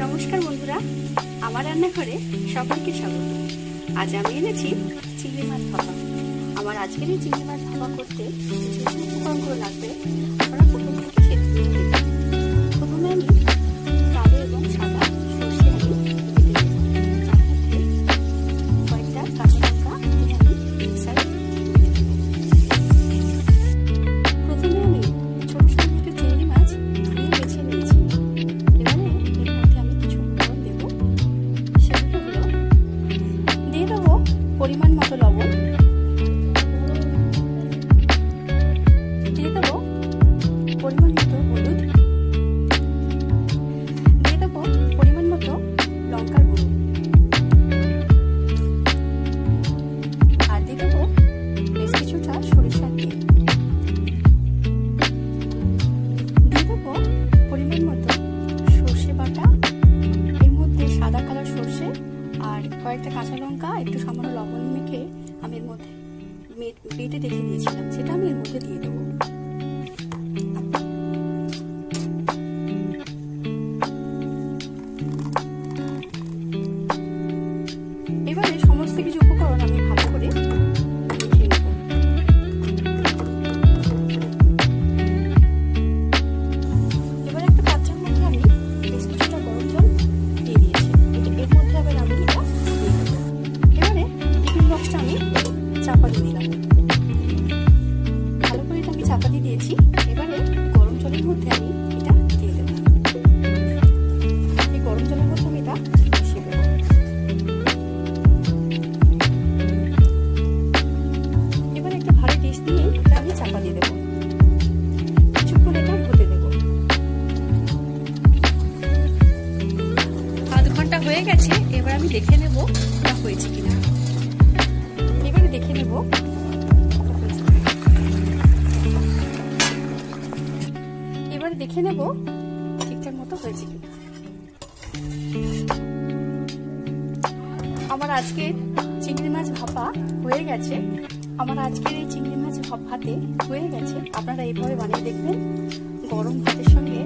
নমস্কার বন্ধুরা, আমার রান্নাঘরে সবাইকে স্বাগত। আজ আমি এনেছি চিংড়ি মাছ ভাপা। আমার আজকের এই চিংড়ি মাছ ভাপা করতে যে উপকরণগুলো লাগবে আপনারা প্রথম থেকে সেদ্ধ করে দেবেন। প্রথমে আমি কালো এবং সাদা সর্ষে আলু কেটে নেব, তার মধ্যে কয়েকটা কাঁচা লঙ্কা আমি মিক্সারে বেটে নেব। প্রথমে আমি ছোট ছোট দুটো চিংড়ি মাছ ধুয়ে বেছে নিয়েছি। এবারে এর মধ্যে আমি কিছু উপকরণ দেবো। সেগুলো হলো, দিয়ে দেবো পরিমাণ মতো লবণ, দিয়ে দেবো পরিমাণ মতো হলুদ, দিয়ে দেবো পরিমাণ মতো লঙ্কার গুঁড়ো, আর দিয়ে দেবো বেশ কিছুটা সরিষার তেল, দিয়ে দেবো পরিমাণ মতো সর্ষে বাটা। এর মধ্যে সাদা কালার সর্ষে আর কয়েকটা কাঁচা লঙ্কা একটু সামান্য লবণ মেখে আমি এর মধ্যে বেটে রেখে দিয়েছিলাম, সেটা আমি এর মধ্যে দিয়ে দেবো। এবারে সমস্ত কিছু উপকরণ আমি ভালো করে মেখে নেব। এবার একটা পাত্রের মধ্যে আমি বেশ কিছুটা গরম জল দিয়ে দিয়েছি। এর মধ্যে আবার আমি এটা দিয়ে দেবো। এবারে টিফিন বক্সটা আমি চাপা দিয়ে দিলাম। ভালো করে এটা আমি চাপা দিয়ে দিয়েছি। এবারে গরম জলের মধ্যে আমি এটা দিয়ে দেবো। এই গরম জলের মধ্যে আমি এটা মিশিয়ে দেবো। এবার একটা ভালো ডিশ নিয়ে এটা আমি চাপা দিয়ে দেবো। কিছুক্ষণ এটা হতে দেবো। আধ ঘন্টা হয়ে গেছে। এবার আমি দেখে নেব এটা হয়েছে কিনা। এবারে দেখে নেব ঠিকঠাক মতো হয়েছে কিনা। আমার আজকের চিংড়ি মাছ ভাপা হয়ে গেছে। আমার আজকের এই চিংড়ি মাছ ভাতে হয়ে গেছে। আপনারা এইভাবে বানিয়ে দেখবেন। গরম ভাতের সঙ্গে